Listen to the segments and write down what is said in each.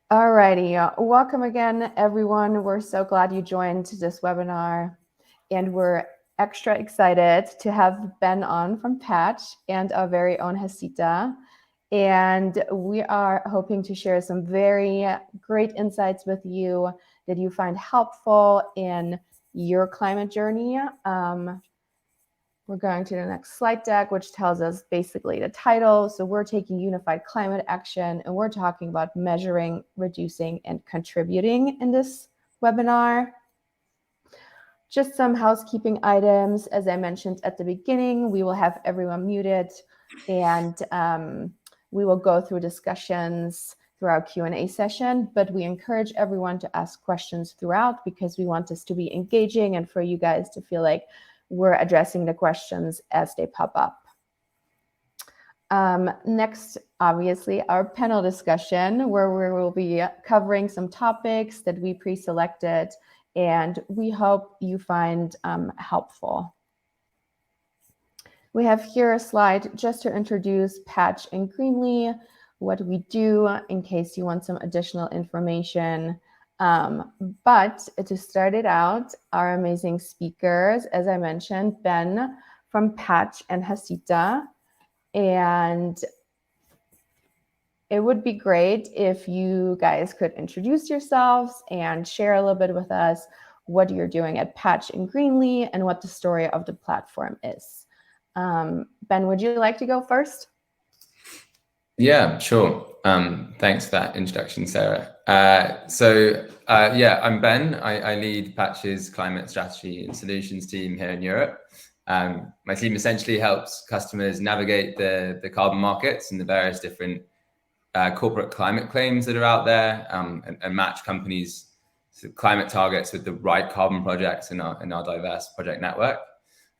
Alrighty, welcome again, everyone. We're so glad you joined this webinar, and we're extra excited to have Ben on from Patch and our very own Hasitha. And we are hoping to share some very great insights with you that you find helpful in your climate journey. We're going to the next slide deck, which tells us basically the title. So we're taking unified climate action, and we're talking about measuring, reducing, and contributing in this webinar. Just some housekeeping items. As I mentioned at the beginning, we will have everyone muted, and we will go through discussions through our Q&A session, but we encourage everyone to ask questions throughout because we want this to be engaging and for you guys to feel like we're addressing the questions as they pop up. Next, obviously, our panel discussion, where we will be covering some topics that we pre-selected and we hope you find helpful. We have here a slide just to introduce Patch and Greenly, what we do in case you want some additional information. But to start it out, our amazing speakers, as I mentioned, Ben from Patch and Hasitha. And it would be great if you guys could introduce yourselves and share a little bit with us what you're doing at Patch and Greenly and what the story of the platform is. Ben, would you like to go first? Yeah, sure. Thanks for that introduction, Sarah. Yeah, I'm Ben. I lead Patch's climate strategy and solutions team here in Europe. My team essentially helps customers navigate the carbon markets and the various different corporate climate claims that are out there, and match companies' climate targets with the right carbon projects in our diverse project network.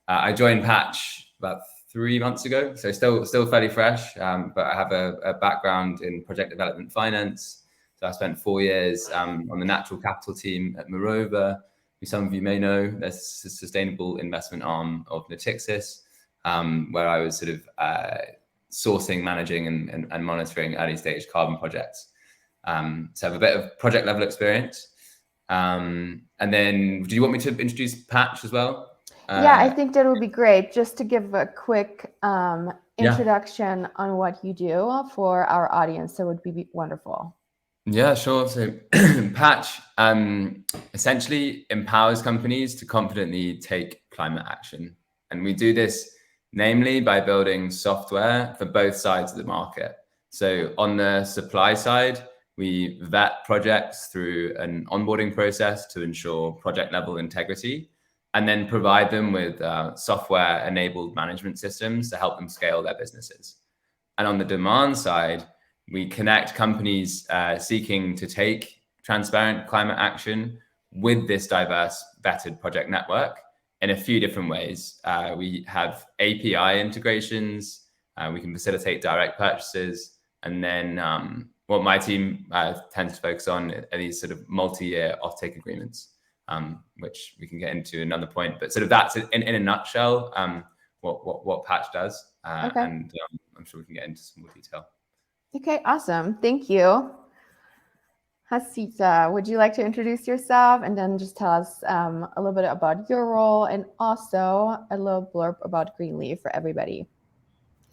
I joined Patch about 3 months ago, so still fairly fresh, but I have a background in project development finance. So I spent 4 years on the natural capital team at Morova, who some of you may know. There's a sustainable investment arm of Natixis, where I was sort of sourcing, managing, and monitoring early stage carbon projects. So I have a bit of project level experience. And then, do you want me to introduce Patch as well? Yeah, I think that would be great. Just to give a quick introduction on what you do for our audience, that would be wonderful. Yeah, sure. So Patch essentially empowers companies to confidently take climate action. And we do this namely by building software for both sides of the market. So on the supply side, we vet projects through an onboarding process to ensure project level integrity, and then provide them with software-enabled management systems to help them scale their businesses. And on the demand side, we connect companies seeking to take transparent climate action with this diverse vetted project network in a few different ways. We have API integrations, we can facilitate direct purchases, and then what my team tends to focus on are these sort of multi-year offtake agreements. Which we can get into another point, but sort of that's in a nutshell what Patch does, okay. And I'm sure we can get into some more detail. Okay, awesome. Thank you. Hasitha, would you like to introduce yourself and then just tell us a little bit about your role and also a little blurb about Greenly for everybody?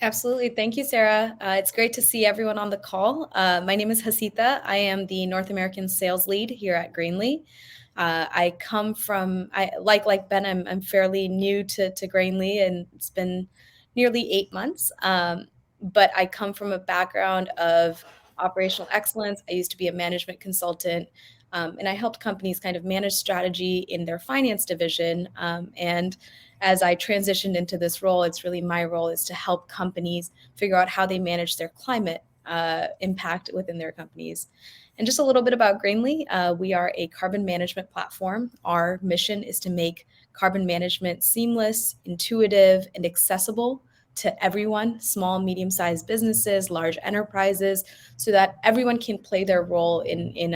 Absolutely. Thank you, Sarah. It's great to see everyone on the call. My name is Hasitha. I am the North American sales lead here at Greenly. I come from, like Ben, I'm fairly new to Greenly, and it's been nearly 8 months. But I come from a background of operational excellence. I used to be a management consultant, and I helped companies kind of manage strategy in their finance division. And as I transitioned into this role, it's really my role is to help companies figure out how they manage their climate impact within their companies. And just a little bit about Greenly. We are a carbon management platform. Our mission is to make carbon management seamless, intuitive, and accessible to everyone, small, medium-sized businesses, large enterprises, so that everyone can play their role in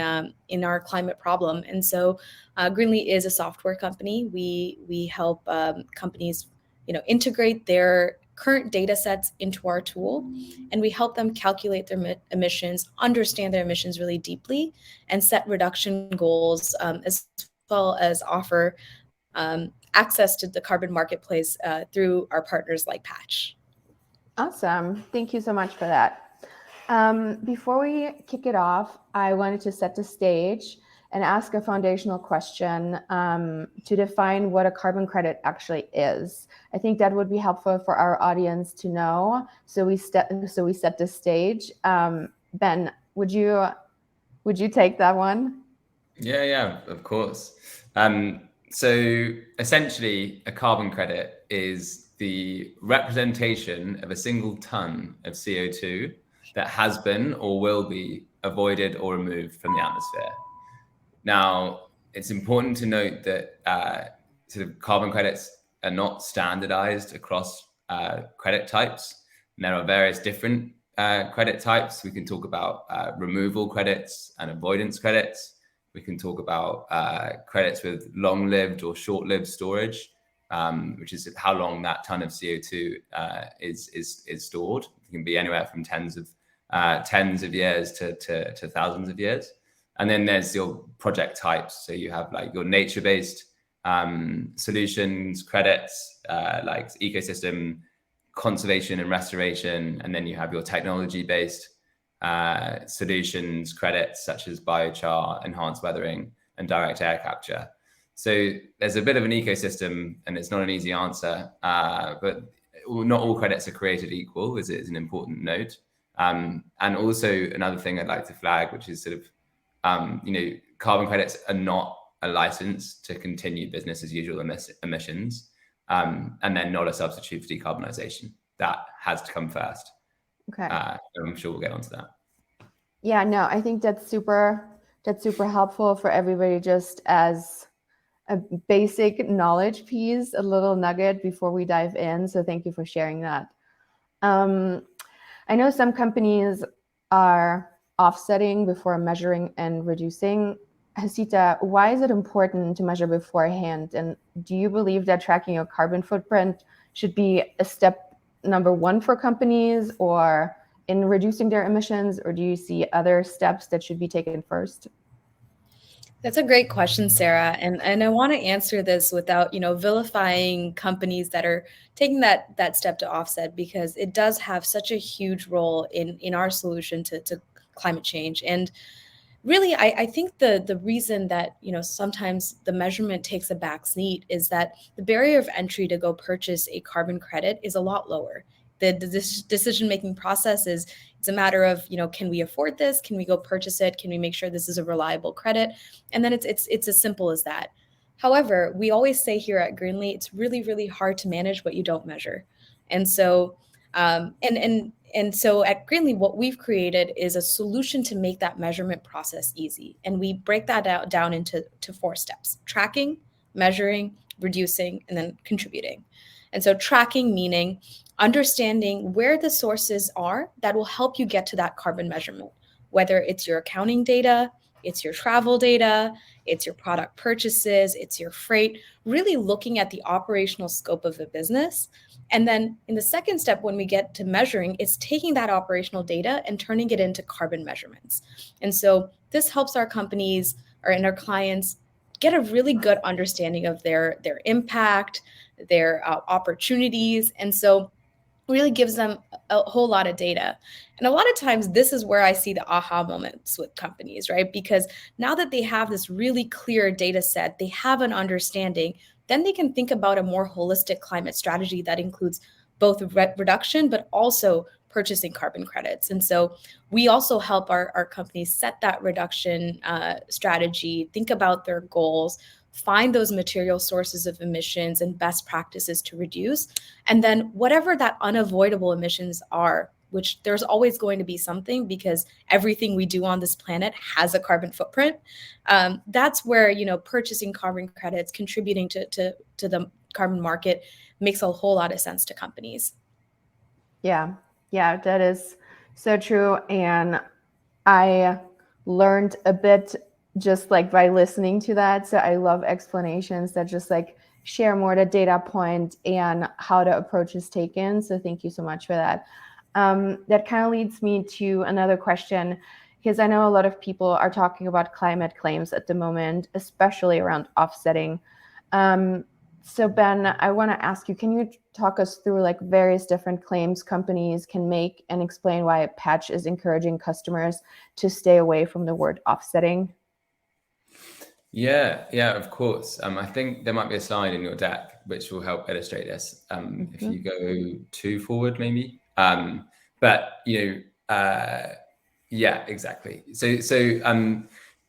our climate problem. And so Greenly is a software company. We help companies integrate their current data sets into our tool, and we help them calculate their emissions, understand their emissions really deeply, and set reduction goals, as well as offer access to the carbon marketplace through our partners like Patch. Awesome. Thank you so much for that. Before we kick it off, I wanted to set the stage and ask a foundational question to define what a carbon credit actually is. I think that would be helpful for our audience to know. So we set the stage. Ben, would you take that one? Yeah, of course. So essentially, a carbon credit is the representation of a single ton of CO2 that has been or will be avoided or removed from the atmosphere. Now, it's important to note that sort of carbon credits are not standardized across credit types. And there are various different credit types. We can talk about removal credits and avoidance credits. We can talk about credits with long-lived or short-lived storage, which is how long that ton of CO2 is stored. It can be anywhere from tens of years to thousands of years. And then there's your project types. So you have like your nature-based solutions credits, like ecosystem conservation and restoration. And then you have your technology-based solutions credits, such as biochar, enhanced weathering, and direct air capture. So there's a bit of an ecosystem, and it's not an easy answer, but not all credits are created equal, is an important note. And also another thing I'd like to flag, which is sort of, carbon credits are not a license to continue business as usual emissions, and they're not a substitute for decarbonization. That has to come first. Okay. I'm sure we'll get onto that. Yeah, no, I think that's super helpful for everybody, just as a basic knowledge piece, a little nugget before we dive in. So thank you for sharing that. I know some companies are offsetting before measuring and reducing. Hasitha, why is it important to measure beforehand? And do you believe that tracking your carbon footprint should be a step number one for companies or in reducing their emissions, or do you see other steps that should be taken first? That's a great question, Sarah. And I want to answer this without, vilifying companies that are taking that step to offset, because it does have such a huge role in our solution to climate change. And really, I think the reason that, sometimes the measurement takes a back seat is that the barrier of entry to go purchase a carbon credit is a lot lower. The decision-making process it's a matter of, can we afford this? Can we go purchase it? Can we make sure this is a reliable credit? And then it's as simple as that. However, we always say here at Greenly, it's really, really hard to manage what you don't measure. And so, and so at Greenly, what we've created is a solution to make that measurement process easy. And we break that down into 4 steps: tracking, measuring, reducing, and then contributing. And so tracking, meaning understanding where the sources are that will help you get to that carbon measurement, whether it's your accounting data, it's your travel data, it's your product purchases, it's your freight, really looking at the operational scope of the business. And then in the second step, when we get to measuring, it's taking that operational data and turning it into carbon measurements. And so this helps our companies and our clients get a really good understanding of their impact, their opportunities. And so really gives them a whole lot of data. And a lot of times this is where I see the aha moments with companies, right? Because now that they have this really clear data set, they have an understanding, then they can think about a more holistic climate strategy that includes both reduction, but also purchasing carbon credits. And so we also help our companies set that reduction strategy, think about their goals, find those material sources of emissions and best practices to reduce. And then whatever that unavoidable emissions are, which there's always going to be something, because everything we do on this planet has a carbon footprint. That's where, purchasing carbon credits, contributing to the carbon market makes a whole lot of sense to companies. Yeah, that is so true. And I learned a bit just like by listening to that. So I love explanations that just like share more the data point and how the approach is taken. So thank you so much for that. That kind of leads me to another question, because I know a lot of people are talking about climate claims at the moment, especially around offsetting. So Ben, I want to ask you, can you talk us through like various different claims companies can make and explain why Patch is encouraging customers to stay away from the word offsetting? Yeah, of course. I think there might be a slide in your deck which will help illustrate this. If you go 2 forward, maybe. But yeah, exactly. So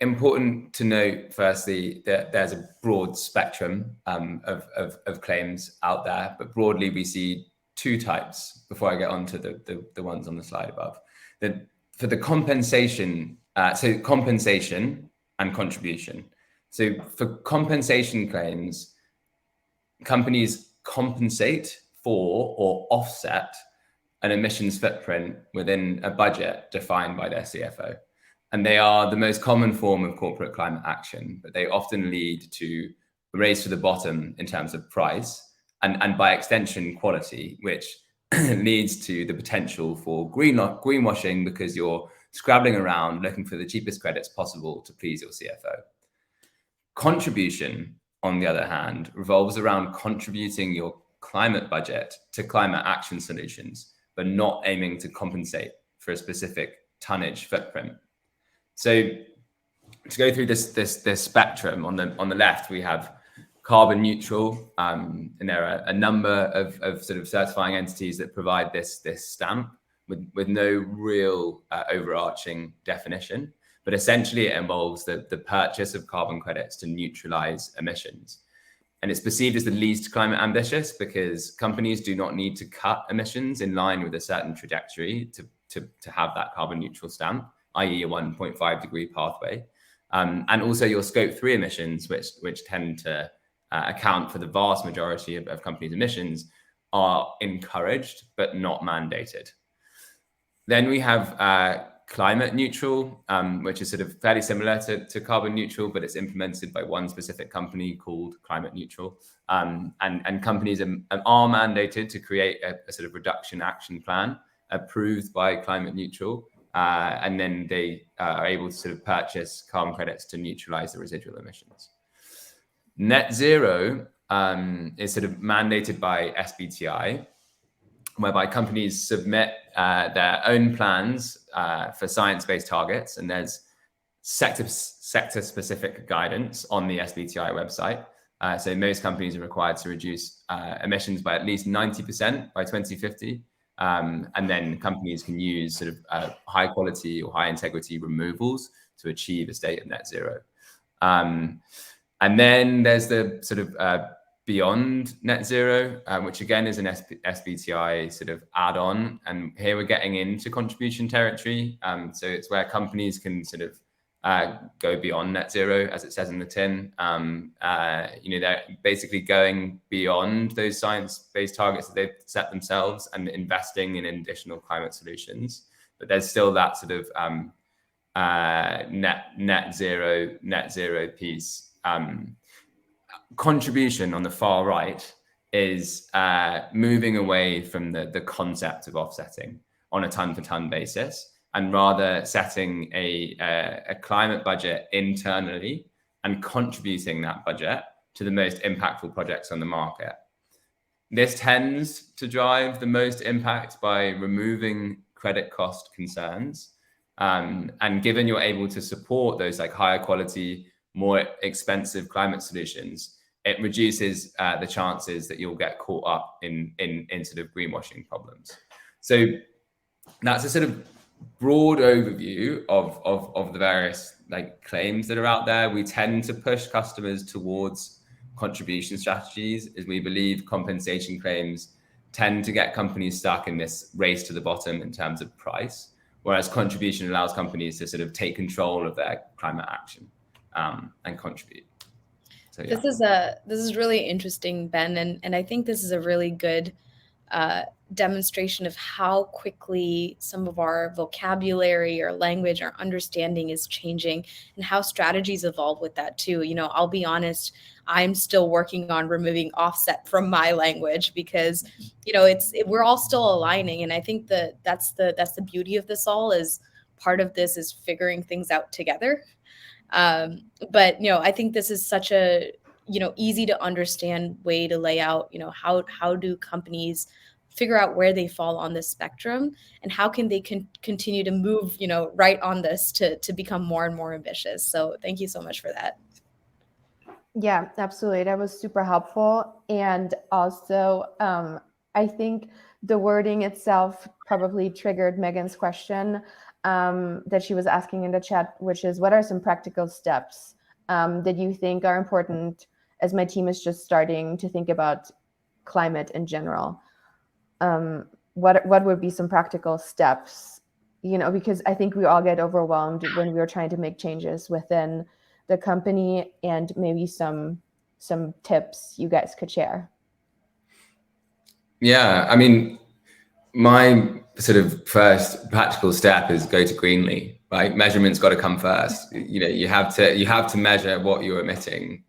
important to note firstly that there's a broad spectrum of claims out there, but broadly we see 2 types before I get on to the ones on the slide above. For the compensation, so compensation and contribution. So for compensation claims, companies compensate for or offset an emissions footprint within a budget defined by their CFO. And they are the most common form of corporate climate action, but they often lead to a race to the bottom in terms of price and by extension, quality, which leads to the potential for greenwashing because you're scrabbling around looking for the cheapest credits possible to please your CFO. Contribution, on the other hand, revolves around contributing your climate budget to climate action solutions, but not aiming to compensate for a specific tonnage footprint. So to go through this spectrum, on the left, we have carbon neutral, and there are a number of sort of certifying entities that provide this stamp with no real overarching definition. But essentially, it involves the purchase of carbon credits to neutralize emissions. And it's perceived as the least climate ambitious because companies do not need to cut emissions in line with a certain trajectory to have that carbon neutral stamp, i.e. a 1.5 degree pathway. And also your scope 3 emissions, which tend to account for the vast majority of companies' emissions, are encouraged but not mandated. Then we have climate neutral, which is sort of fairly similar to carbon neutral, but it's implemented by one specific company called Climate Neutral. And companies are mandated to create a sort of reduction action plan approved by Climate Neutral. And then they are able to sort of purchase carbon credits to neutralize the residual emissions. Net zero is sort of mandated by SBTi, whereby companies submit their own plans for science-based targets, and there's sector-specific guidance on the SBTi website. So most companies are required to reduce emissions by at least 90% by 2050. And then companies can use sort of high quality or high integrity removals to achieve a state of net zero. And then there's the sort of beyond net zero, which again is an SBTi sort of add-on. And here we're getting into contribution territory. So it's where companies can sort of go beyond net zero, as it says in the tin. They're basically going beyond those science-based targets that they've set themselves and investing in additional climate solutions. But there's still that sort of net zero piece. Contribution on the far right is moving away from the concept of offsetting on a ton-for-ton basis, and rather setting a climate budget internally and contributing that budget to the most impactful projects on the market. This tends to drive the most impact by removing credit cost concerns. And given you're able to support those like higher quality, more expensive climate solutions, it reduces the chances that you'll get caught up in sort of greenwashing problems. So that's a sort of broad overview of the various like claims that are out there. We tend to push customers towards contribution strategies, as we believe compensation claims tend to get companies stuck in this race to the bottom in terms of price, whereas contribution allows companies to sort of take control of their climate action and contribute. So, yeah. This is really interesting, Ben, and I think this is a really good demonstration of how quickly some of our vocabulary or language, our understanding is changing, and how strategies evolve with that too. I'll be honest, I'm still working on removing offset from my language because, we're all still aligning. And I think that's the beauty of this all, is part of this is figuring things out together. But I think this is such a easy to understand way to lay out how do companies figure out where they fall on this spectrum, and how can they continue to move right on this to become more and more ambitious. So thank you so much for that. Yeah, absolutely. That was super helpful. And also, I think the wording itself probably triggered Megan's question that she was asking in the chat, which is, what are some practical steps that you think are important as my team is just starting to think about climate in general? What would be some practical steps? Because I think we all get overwhelmed when we're trying to make changes within the company, and maybe some tips you guys could share. Yeah, I mean, my sort of first practical step is go to Greenly, right? Measurement's got to come first. You have to measure what you're emitting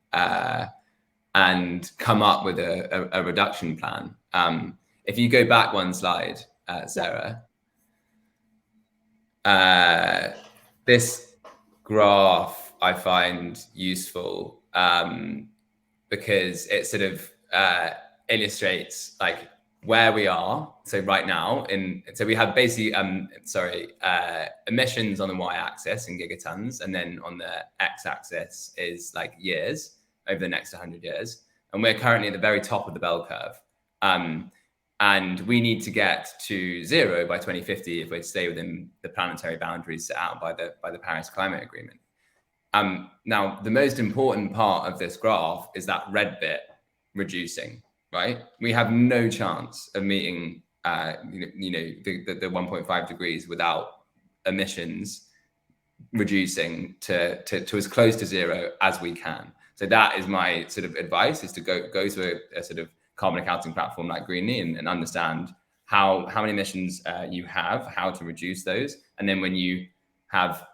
and come up with a reduction plan. If you go back one slide, Sarah, this graph I find useful because it sort of illustrates like where we are. So right now, so we have basically emissions on the y-axis in gigatons, and then on the x-axis is like years over the next 100 years, and we're currently at the very top of the bell curve. And we need to get to 0 by 2050 if we're to stay within the planetary boundaries set out by the Paris Climate Agreement. Now, the most important part of this graph is that red bit reducing, right? We have no chance of meeting, the 1.5 degrees without emissions reducing to as close to 0 as we can. So that is my sort of advice, is to go to a sort of carbon accounting platform like Greenly and understand how many emissions you have, how to reduce those, and then when you have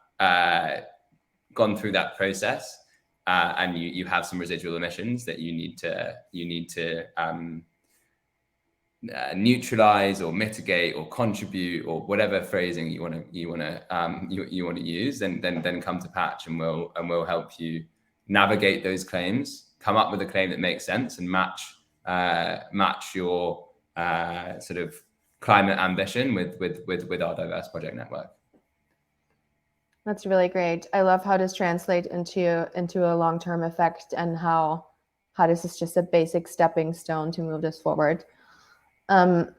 gone through that process and you have some residual emissions that you need to neutralize or mitigate or contribute, or whatever phrasing you want to use, then come to Patch, and we'll help you navigate those claims, come up with a claim that makes sense, and match your sort of climate ambition with our diverse project network. That's really great. I love how this translates into a long-term effect, and how this is just a basic stepping stone to move this forward. To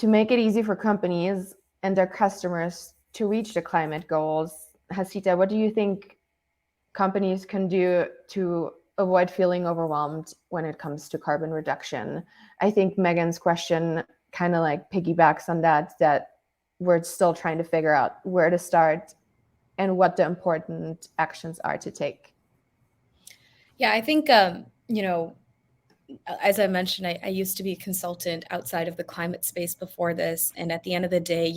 make it easy for companies and their customers to reach the climate goals, Hasitha, what do you think companies can do to avoid feeling overwhelmed when it comes to carbon reduction? I think Megan's question kind of like piggybacks on that we're still trying to figure out where to start and what the important actions are to take. Yeah, I think, as I mentioned, I used to be a consultant outside of the climate space before this. And at the end of the day,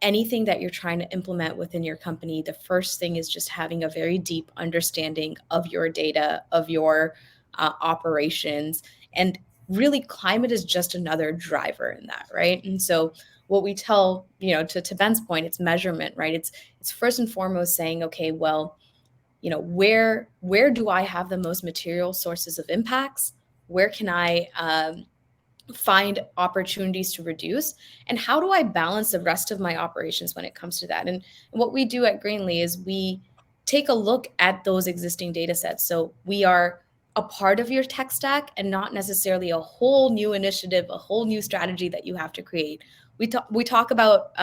anything that you're trying to implement within your company, the first thing is just having a very deep understanding of your data, of your operations. And really, climate is just another driver in that, right? And so what we tell, to Ben's point, it's measurement, right? It's first and foremost saying, okay, well, where do I have the most material sources of impacts? Where can I find opportunities to reduce? And how do I balance the rest of my operations when it comes to that? And what we do at Greenly is we take a look at those existing data sets. So we are a part of your tech stack and not necessarily a whole new initiative, a whole new strategy that you have to create. We talk about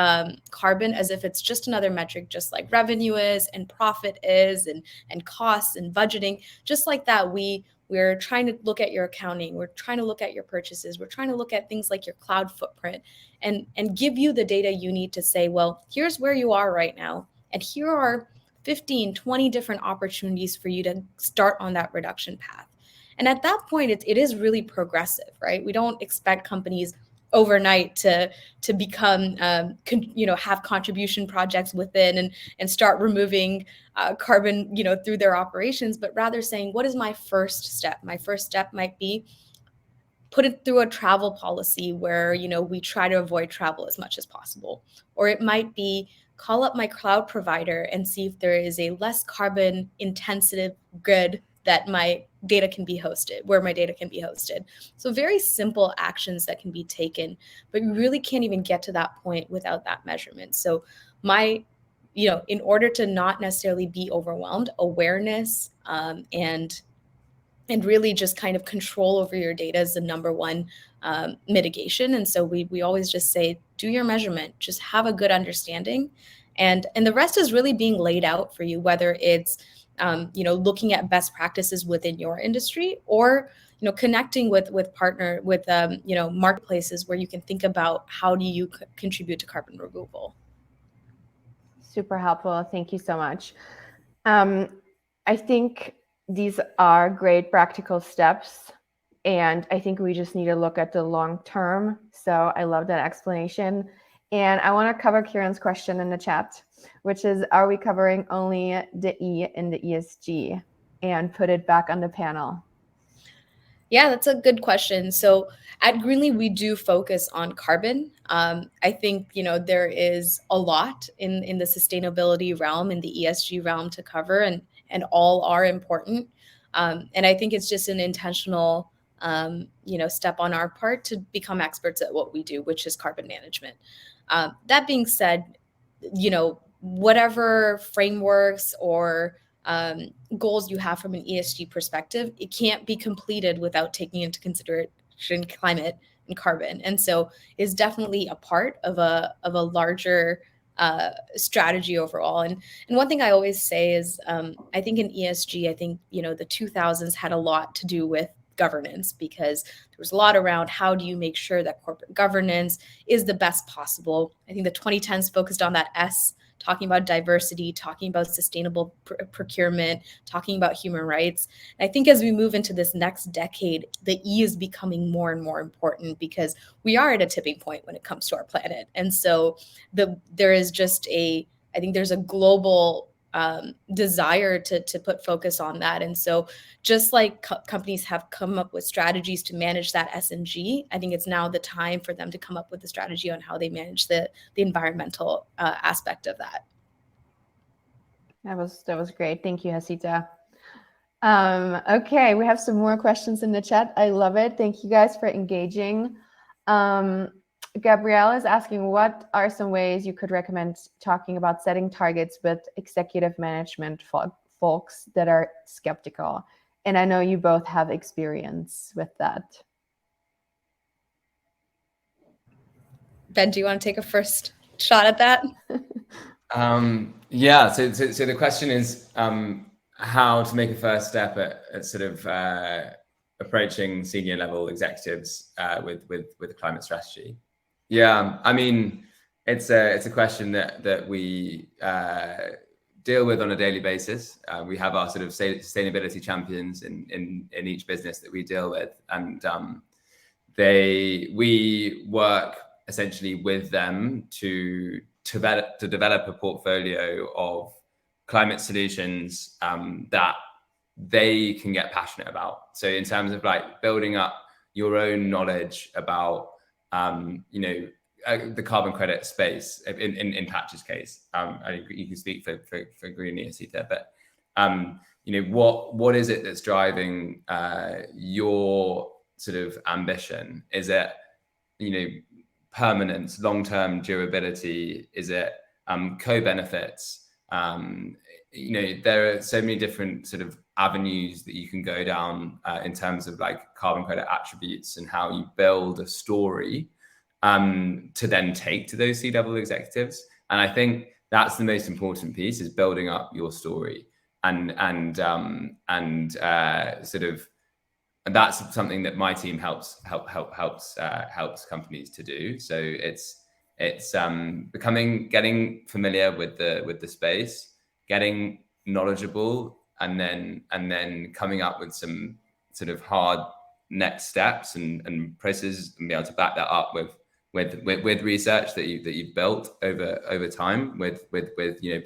carbon as if it's just another metric, just like revenue is and profit is and costs and budgeting. Just like that, we're trying to look at your accounting. We're trying to look at your purchases. We're trying to look at things like your cloud footprint and give you the data you need to say, well, here's where you are right now. And here are 15, 20 different opportunities for you to start on that reduction path. And at that point, it is really progressive, right? We don't expect companies overnight to become have contribution projects within and start removing carbon through their operations, but rather saying, what is my first step? My first step might be put it through a travel policy where we try to avoid travel as much as possible. Or it might be call up my cloud provider and see if there is a less carbon intensive grid that my data can be hosted, where my data can be hosted. So very simple actions that can be taken, but you really can't even get to that point without that measurement. So in order to not necessarily be overwhelmed, awareness and really just kind of control over your data is the number one mitigation. And so we always just say, do your measurement, just have a good understanding. And the rest is really being laid out for you, whether it's looking at best practices within your industry, or connecting with marketplaces where you can think about how do you contribute to carbon removal. Super helpful. Thank you so much. I think these are great practical steps, and I think we just need to look at the long term. So I love that explanation. And I want to cover Kieran's question in the chat, which is, are we covering only the E in the ESG? And put it back on the panel. Yeah, that's a good question. So at Greenly, we do focus on carbon. I think, there is a lot in the sustainability realm, in the ESG realm to cover, and all are important. And I think it's just an intentional, step on our part to become experts at what we do, which is carbon management. That being said, whatever frameworks or goals you have from an ESG perspective, it can't be completed without taking into consideration climate and carbon. And so it's definitely a part of a larger strategy overall. And one thing I always say is, I think in ESG, the 2000s had a lot to do with governance, because there was a lot around how do you make sure that corporate governance is the best possible. I think the 2010s focused on that S, talking about diversity, talking about sustainable procurement, talking about human rights. And I think as we move into this next decade, the E is becoming more and more important, because we are at a tipping point when it comes to our planet. And so there is just I think there's a global desire to put focus on that. And so just like companies have come up with strategies to manage that S and G, I think it's now the time for them to come up with a strategy on how they manage the environmental aspect of that. That was great. Thank you, Hasitha. Okay, we have some more questions in the chat. I love it. Thank you guys for engaging. Gabrielle is asking, what are some ways you could recommend talking about setting targets with executive management folks that are skeptical? And I know you both have experience with that. Ben, do you want to take a first shot at that? Yeah, so the question is how to make a first step at sort of approaching senior level executives with a climate strategy. Yeah, I mean, it's a question that we deal with on a daily basis. We have our sort of sustainability champions in each business that we deal with, and we work essentially with them to develop a portfolio of climate solutions that they can get passionate about. So in terms of like building up your own knowledge about the carbon credit space in Patch's case, you can speak for Greenly, Hasitha, but what is it that's driving your sort of ambition? Is it permanence, long-term durability? Is it co-benefits? There are so many different sort of avenues that you can go down in terms of like carbon credit attributes and how you build a story to then take to those C-level executives. And I think that's the most important piece, is building up your story and that's something that my team helps companies to do. So it's getting familiar with the space, getting knowledgeable, and then coming up with some sort of hard next steps and processes, and be able to back that up with research that you've built over time with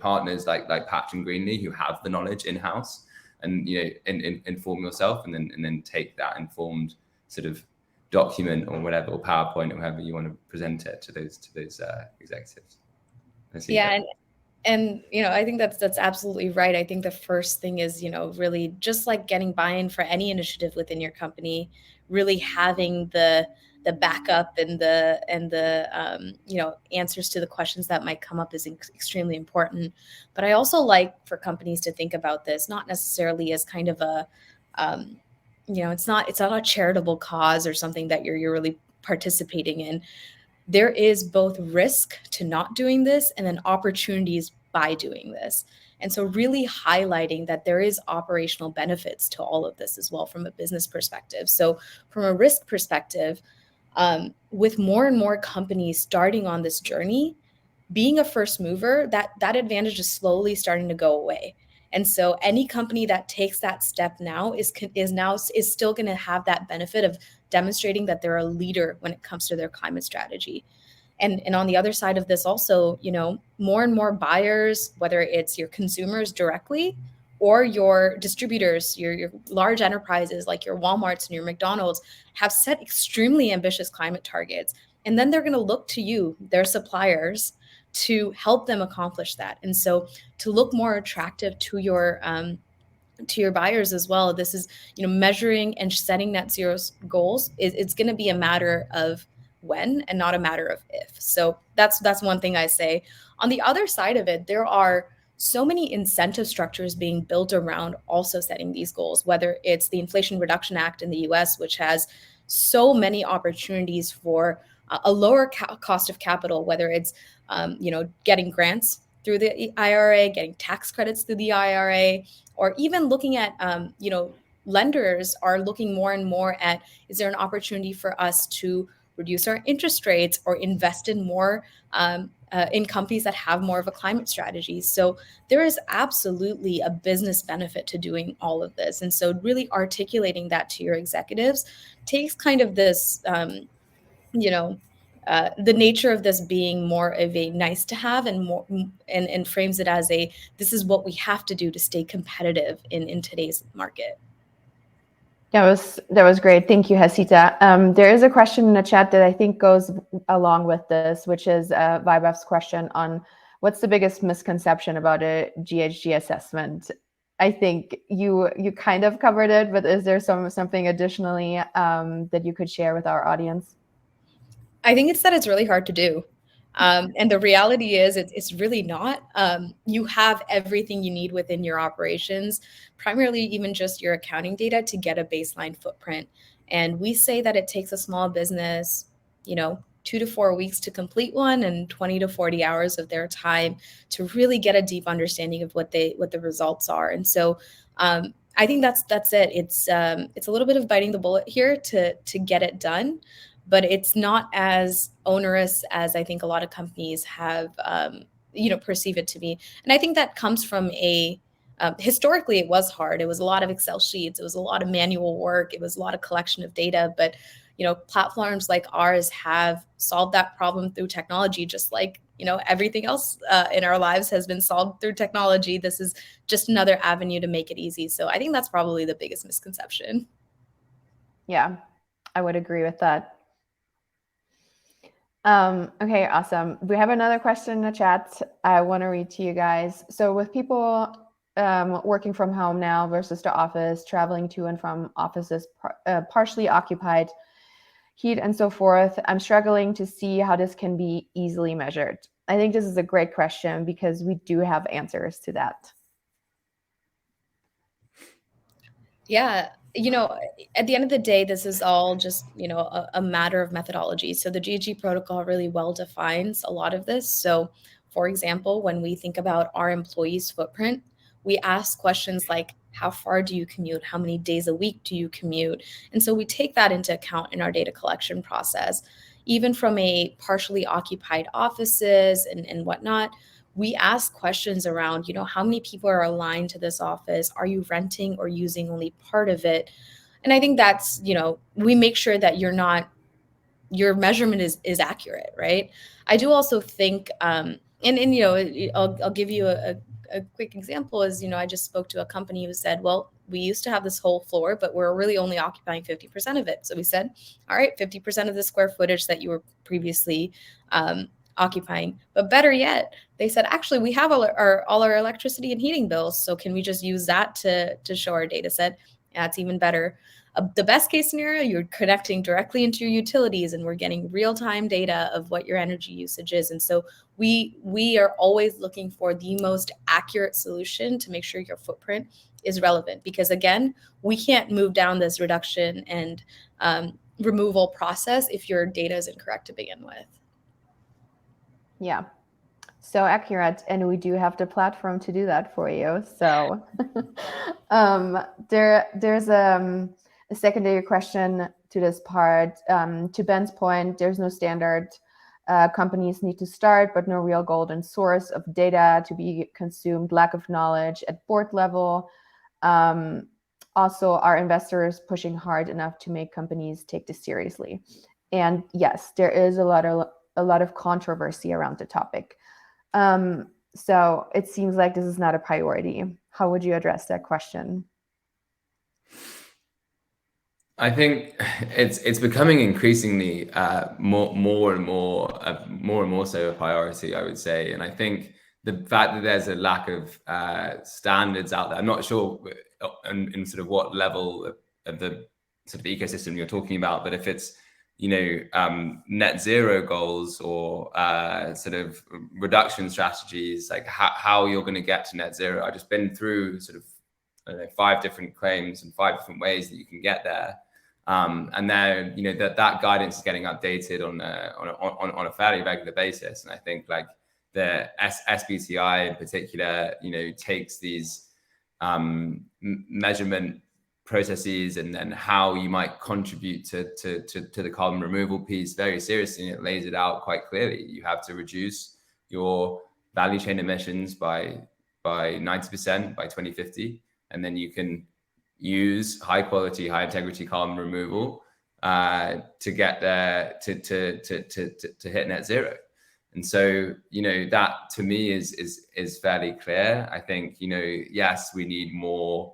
partners like Patch and Greenly, who have the knowledge in house, and inform yourself, and then take that informed sort of document or whatever, or PowerPoint or however you want to present it to those executives. Yeah, and I think that's absolutely right. I think the first thing is really just like getting buy-in for any initiative within your company, really having the backup and the answers to the questions that might come up is extremely important. But I also like for companies to think about this not necessarily as kind of a it's not a charitable cause or something that you're really participating in. There is both risk to not doing this and then opportunities by doing this. And so really highlighting that there is operational benefits to all of this as well from a business perspective. So from a risk perspective, with more and more companies starting on this journey, being a first mover, that advantage is slowly starting to go away. And so any company that takes that step now is still going to have that benefit of demonstrating that they're a leader when it comes to their climate strategy. And on the other side of this also, more and more buyers, whether it's your consumers directly or your distributors, your large enterprises like your Walmarts and your McDonald's, have set extremely ambitious climate targets. And then they're going to look to you, their suppliers, to help them accomplish that. And so to look more attractive to your buyers as well, this is measuring and setting net zero goals. It's going to be a matter of when and not a matter of if. So that's one thing I say. On the other side of it, there are so many incentive structures being built around also setting these goals, whether it's the Inflation Reduction Act in the US, which has so many opportunities for a lower cost of capital, whether it's getting grants through the IRA, getting tax credits through the IRA, or even looking at lenders are looking more and more at, is there an opportunity for us to reduce our interest rates or invest in more in companies that have more of a climate strategy? So there is absolutely a business benefit to doing all of this. And so really articulating that to your executives takes kind of this, the nature of this being more of a nice to have and more and frames it as this is what we have to do to stay competitive in today's market. That was great. Thank you, Hasitha. There is a question in the chat that I think goes along with this, which is Vibef's question on what's the biggest misconception about a GHG assessment. I think you kind of covered it, but is there something additionally that you could share with our audience? I think it's that it's really hard to do. And the reality is it's really not. You have everything you need within your operations, primarily even just your accounting data, to get a baseline footprint. And we say that it takes a small business, 2 to 4 weeks to complete one, and 20 to 40 hours of their time to really get a deep understanding of what the results are. And so I think that's it. It's a little bit of biting the bullet here to get it done, but it's not as onerous as I think a lot of companies have, perceive it to be. And I think that comes from historically it was hard. It was a lot of Excel sheets. It was a lot of manual work. It was a lot of collection of data. But, platforms like ours have solved that problem through technology, just like, everything else in our lives has been solved through technology. This is just another avenue to make it easy. So I think that's probably the biggest misconception. Yeah, I would agree with that. Okay, awesome. We have another question in the chat I want to read to you guys. So with people working from home now versus the office, traveling to and from offices partially occupied, heat and so forth, I'm struggling to see how this can be easily measured. I think this is a great question because we do have answers to that. Yeah. At the end of the day, this is all just, a matter of methodology. So the GHG protocol really well defines a lot of this. So for example, when we think about our employees' footprint, we ask questions like, how far do you commute? How many days a week do you commute? And so we take that into account in our data collection process. Even from a partially occupied offices and whatnot, we ask questions around, how many people are aligned to this office? Are you renting or using only part of it? And I think that's, we make sure that your measurement is accurate, right? I do also think, I'll give you a quick example is, I just spoke to a company who said, well, we used to have this whole floor, but we're really only occupying 50% of it. So we said, all right, 50% of the square footage that you were previously occupying. But better yet, they said, actually, we have all our electricity and heating bills. So can we just use that to show our data set? Yeah, it's even better. The best case scenario, you're connecting directly into your utilities and we're getting real-time data of what your energy usage is. And so we are always looking for the most accurate solution to make sure your footprint is relevant. Because again, we can't move down this reduction and removal process if your data is incorrect to begin with. Yeah, so accurate. And we do have the platform to do that for you. So there's a secondary question to this part. To Ben's point, there's no standard. Companies need to start, but no real golden source of data to be consumed, lack of knowledge at board level. Also, are investors pushing hard enough to make companies take this seriously? And yes, there is a lot of controversy around the topic. So it seems like this is not a priority. How would you address that question? I think it's becoming increasingly more and more so a priority, I would say. And I think the fact that there's a lack of standards out there, I'm not sure in sort of what level of the sort of ecosystem you're talking about, but if it's net zero goals or sort of reduction strategies, like how you're going to get to net zero. I've just been through sort of 5 different claims and 5 different ways that you can get there. And now, that guidance is getting updated on a fairly regular basis. And I think like the SBTI in particular, takes these measurement processes and then how you might contribute to the carbon removal piece very seriously. And it lays it out quite clearly. You have to reduce your value chain emissions by 90% by 2050. And then you can use high quality, high integrity carbon removal to get there to hit net zero. And so, that to me is fairly clear. I think, yes, we need more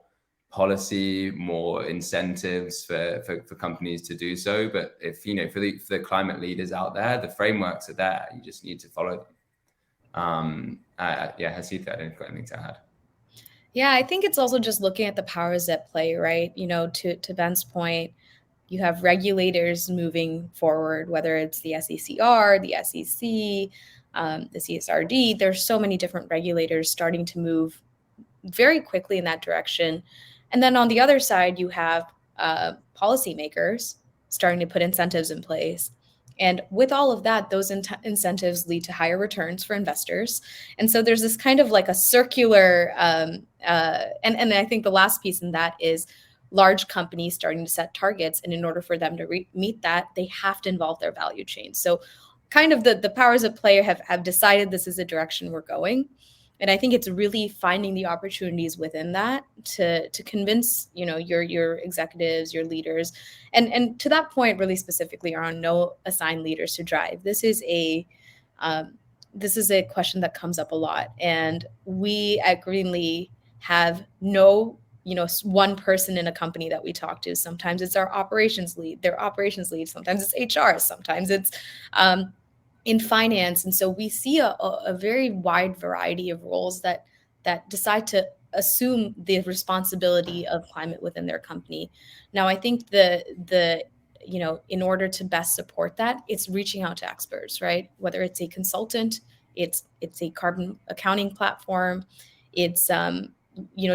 policy, more incentives for companies to do so. But if, for the climate leaders out there, the frameworks are there. You just need to follow them. Hasitha, I didn't got anything to add. Yeah, I think it's also just looking at the powers at play, right? To Ben's point, you have regulators moving forward, whether it's the SECR, the SEC, the CSRD. There's so many different regulators starting to move very quickly in that direction. And then on the other side, you have policymakers starting to put incentives in place. And with all of that, those incentives lead to higher returns for investors. And so there's this kind of like a circular, and I think the last piece in that is large companies starting to set targets. And in order for them to meet that, they have to involve their value chain. So kind of the powers at play have decided this is the direction we're going. And I think it's really finding the opportunities within that to convince, your executives, your leaders, and to that point, really specifically around no assigned leaders to drive. This is a question that comes up a lot, and we at Greenly have no, one person in a company that we talk to. Sometimes it's our operations lead, their operations lead. Sometimes it's HR. Sometimes it's in finance. And so we see a very wide variety of roles that decide to assume the responsibility of climate within their company. Now, I think in order to best support that, it's reaching out to experts, right? Whether it's a consultant, it's a carbon accounting platform, it's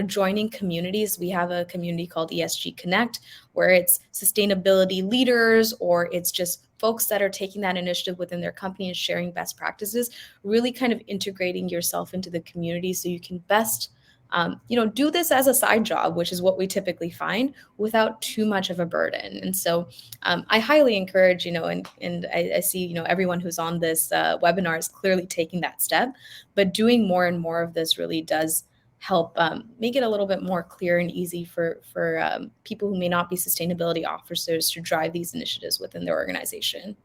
joining communities. We have a community called ESG Connect, where it's sustainability leaders, or it's just folks that are taking that initiative within their company and sharing best practices, really kind of integrating yourself into the community so you can best, do this as a side job, which is what we typically find, without too much of a burden. And so I highly encourage, and I see, everyone who's on this webinar is clearly taking that step, but doing more and more of this really does help make it a little bit more clear and easy for people who may not be sustainability officers to drive these initiatives within their organization.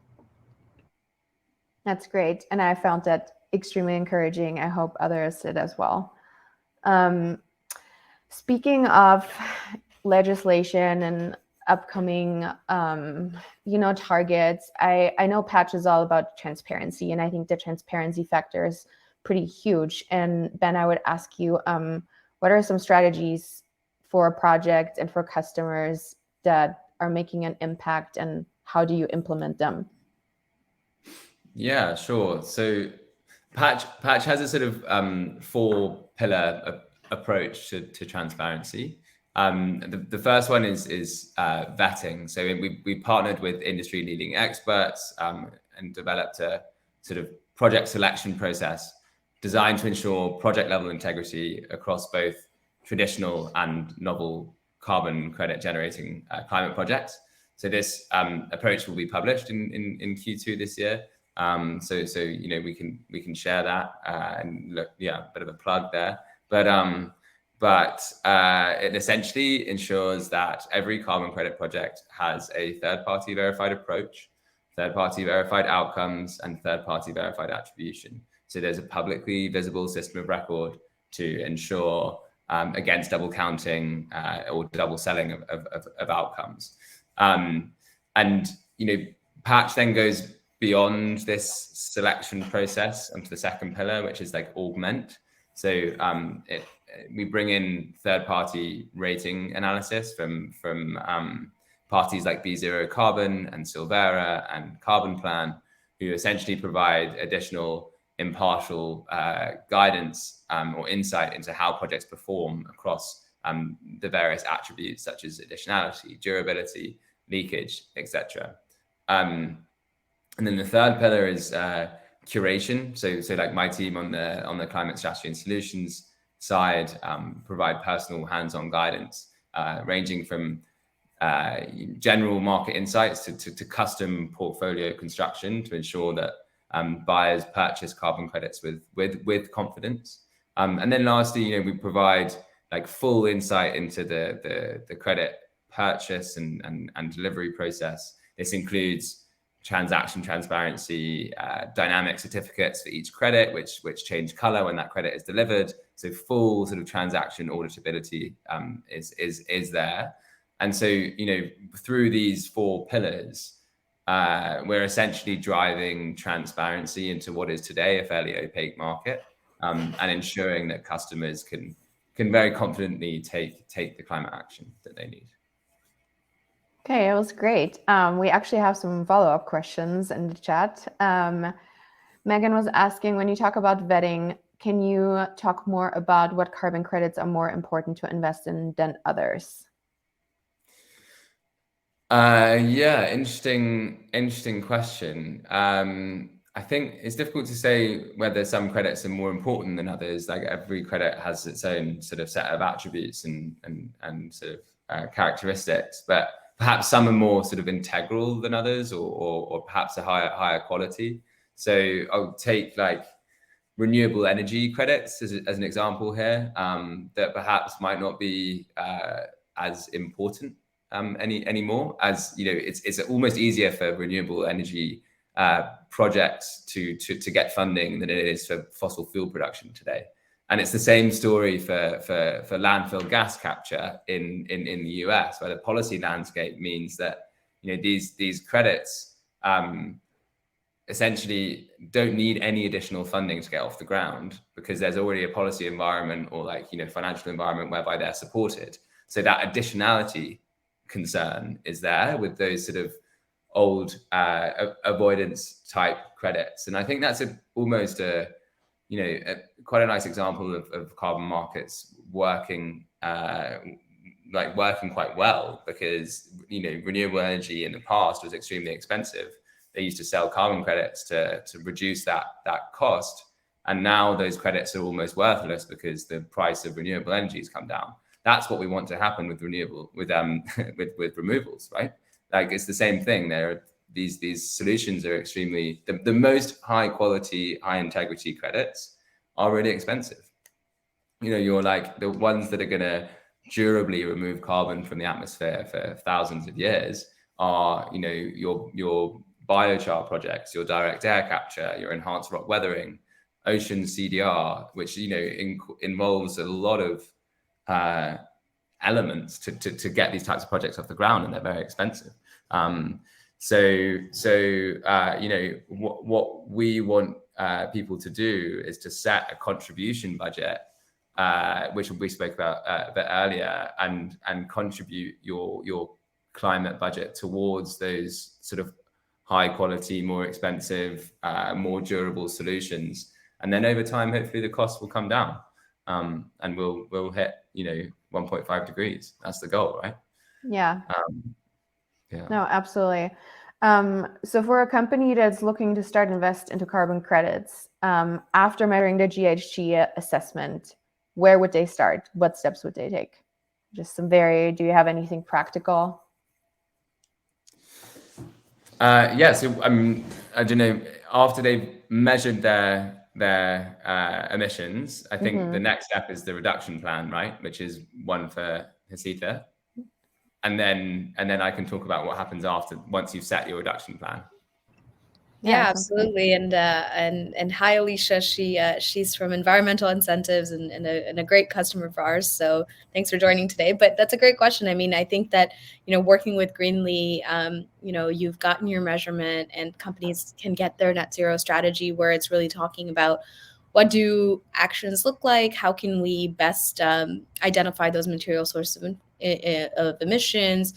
That's great. And I found that extremely encouraging. I hope others did as well. Speaking of legislation and upcoming, targets, I know Patch is all about transparency, and I think the transparency factor is pretty huge. And Ben, I would ask you, what are some strategies for a project and for customers that are making an impact, and how do you implement them? Yeah, sure. So Patch has a sort of 4-pillar approach to transparency. The first one is vetting. So we partnered with industry leading experts and developed a sort of project selection process designed to ensure project level integrity across both traditional and novel carbon credit generating climate projects. So this approach will be published in Q2 this year. So we can share that and look, a bit of a plug there. But it essentially ensures that every carbon credit project has a third-party verified approach, third-party verified outcomes, and third-party verified attribution. So there's a publicly visible system of record to ensure against double counting or double selling of outcomes. And Patch then goes beyond this selection process onto the second pillar, which is like augment. So we bring in third-party rating analysis from parties like B0 Carbon and Silvera and Carbon Plan, who essentially provide additional impartial guidance or insight into how projects perform across the various attributes such as additionality, durability, leakage, etc. And then the third pillar is curation. So like my team on the climate strategy and solutions side provide personal hands-on guidance ranging from general market insights to custom portfolio construction to ensure that buyers purchase carbon credits with confidence. And then lastly, we provide like full insight into the credit purchase and delivery process. This includes transaction transparency, dynamic certificates for each credit, which change color when that credit is delivered. So full sort of transaction auditability is there. And so, through these 4 pillars, we're essentially driving transparency into what is today a fairly opaque market, and ensuring that customers can very confidently take the climate action that they need. Okay, it was great. We actually have some follow-up questions in the chat. Megan was asking, when you talk about vetting, can you talk more about what carbon credits are more important to invest in than others? Yeah, interesting question. I think it's difficult to say whether some credits are more important than others. Like every credit has its own sort of set of attributes and sort of characteristics, but perhaps some are more sort of integral than others, or perhaps a higher quality. So I'll take like renewable energy credits as an example here, that perhaps might not be as important anymore, as it's almost easier for renewable energy projects to get funding than it is for fossil fuel production today. And it's the same story for landfill gas capture in the US, where the policy landscape means that these credits essentially don't need any additional funding to get off the ground, because there's already a policy environment or financial environment whereby they're supported. So that additionality concern is there with those sort of old avoidance type credits. And I think that's almost quite a nice example of carbon markets working quite well, because renewable energy in the past was extremely expensive. They used to sell carbon credits to reduce that cost, and now those credits are almost worthless because the price of renewable energy has come down. That's what we want to happen with with removals, right? Like it's the same thing. These solutions are extremely the most high quality, high integrity credits are really expensive. you're like the ones that are going to durably remove carbon from the atmosphere for thousands of years are, your biochar projects, your direct air capture, your enhanced rock weathering, ocean CDR, which, involves a lot of elements to get these types of projects off the ground, and they're very expensive. What we want people to do is to set a contribution budget, which we spoke about a bit earlier, and contribute your climate budget towards those sort of high quality, more expensive, more durable solutions. And then over time, hopefully the cost will come down, and we'll hit 1.5 degrees. That's the goal, right? Yeah. Yeah. No, absolutely. So for a company that's looking to start invest into carbon credits, after measuring the GHG assessment, where would they start? What steps would they take? Just do you have anything practical? So I don't know, after they've measured their emissions, I think the next step is the reduction plan, right? Which is one for Hasitha. And then I can talk about what happens once you've set your reduction plan. Yeah, absolutely. And hi, Alicia. She's from Environmental Incentives and a great customer of ours. So thanks for joining today. But that's a great question. I mean, I think that, working with Greenly, you've gotten your measurement, and companies can get their net zero strategy, where it's really talking about what do actions look like? How can we best identify those material sources of emissions?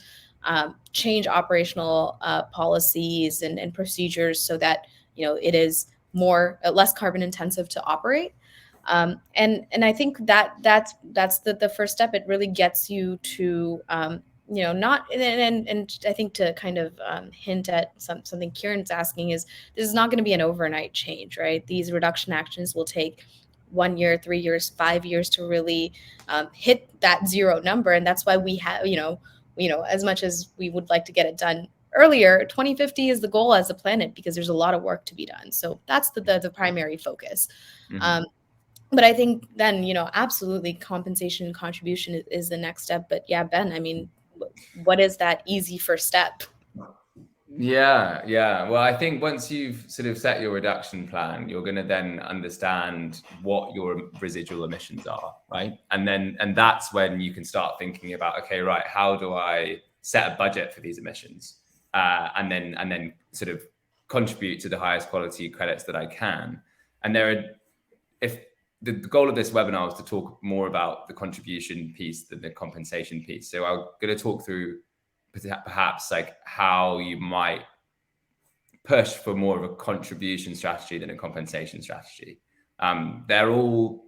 Change operational policies and procedures so that it is less carbon intensive to operate. And I think that's the first step. It really gets you to not and I think to kind of hint at something Kieran's asking is, this is not going to be an overnight change, right? These reduction actions will take 1 year, 3 years, 5 years to really hit that zero number, and that's why we have as much as we would like to get it done earlier, 2050 is the goal as a planet, because there's a lot of work to be done. So that's the primary focus. But I think then, absolutely compensation and contribution is the next step. But yeah, Ben, I mean, what is that easy first step? Yeah. Well, I think once you've sort of set your reduction plan, you're going to then understand what your residual emissions are, right? And that's when you can start thinking about, okay, right, how do I set a budget for these emissions, and then sort of contribute to the highest quality credits that I can. And if the goal of this webinar is to talk more about the contribution piece than the compensation piece, so I'm going to talk through perhaps like how you might push for more of a contribution strategy than a compensation strategy. They're all,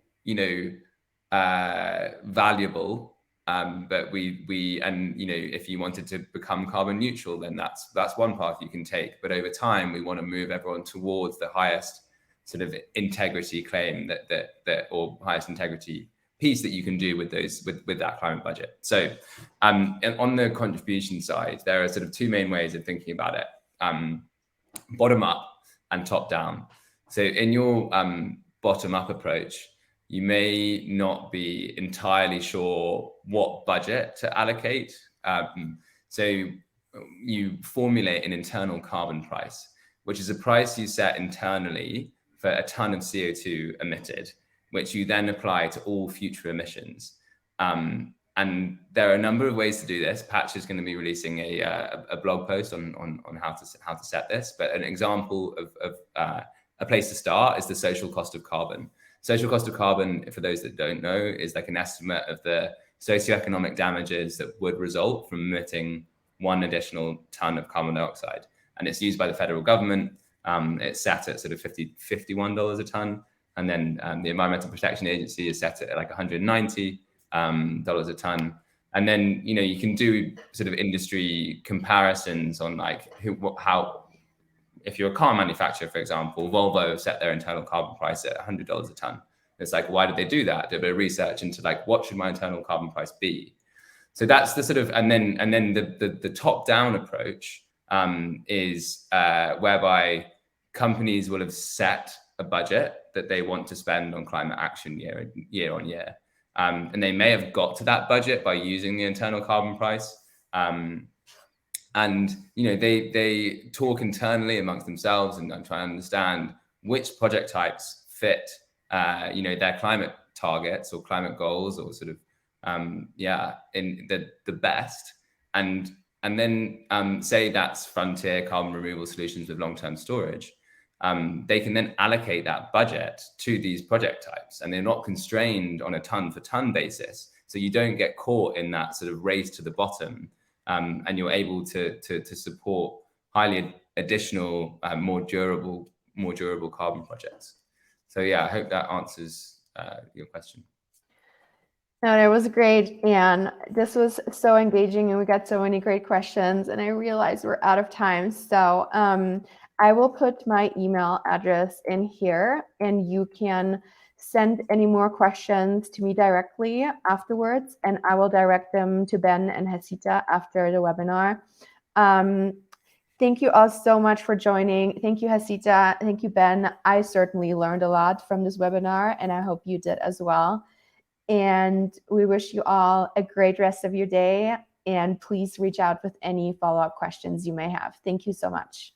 valuable, but if you wanted to become carbon neutral, then that's one path you can take. But over time, we want to move everyone towards the highest sort of integrity claim that or highest integrity piece that you can do with that climate budget. So on the contribution side, there are sort of two main ways of thinking about it: bottom up and top down. So in your bottom up approach, you may not be entirely sure what budget to allocate. So you formulate an internal carbon price, which is a price you set internally for a ton of CO2 emitted, which you then apply to all future emissions. And there are a number of ways to do this. Patch is going to be releasing a blog post on how to set this. But an example of a place to start is the social cost of carbon. Social cost of carbon, for those that don't know, is like an estimate of the socioeconomic damages that would result from emitting 1 additional ton of carbon dioxide. And it's used by the federal government. It's set at sort of $51 a ton. And then the Environmental Protection Agency is set at like $190 a ton. And then, you can do sort of industry comparisons on like how, if you're a car manufacturer, for example, Volvo set their internal carbon price at $100 a ton. It's like, why did they do that? Do a bit of research into like, what should my internal carbon price be? So that's the sort of, and then the top down approach is whereby companies will have set a budget that they want to spend on climate action year on year. And they may have got to that budget by using the internal carbon price. And they talk internally amongst themselves and try and understand which project types fit their climate targets or climate goals, or sort of in the best, and then say that's frontier carbon removal solutions with long-term storage. They can then allocate that budget to these project types, and they're not constrained on a ton for ton basis. So you don't get caught in that sort of race to the bottom, and you're able to support highly additional, more durable carbon projects. So yeah, I hope that answers your question. No, it was great, and this was so engaging, and we got so many great questions, and I realized we're out of time. So I will put my email address in here, and you can send any more questions to me directly afterwards, and I will direct them to Ben and Hasitha after the webinar. Thank you all so much for joining. Thank you, Hasitha. Thank you, Ben. I certainly learned a lot from this webinar, and I hope you did as well. And we wish you all a great rest of your day. And please reach out with any follow-up questions you may have. Thank you so much.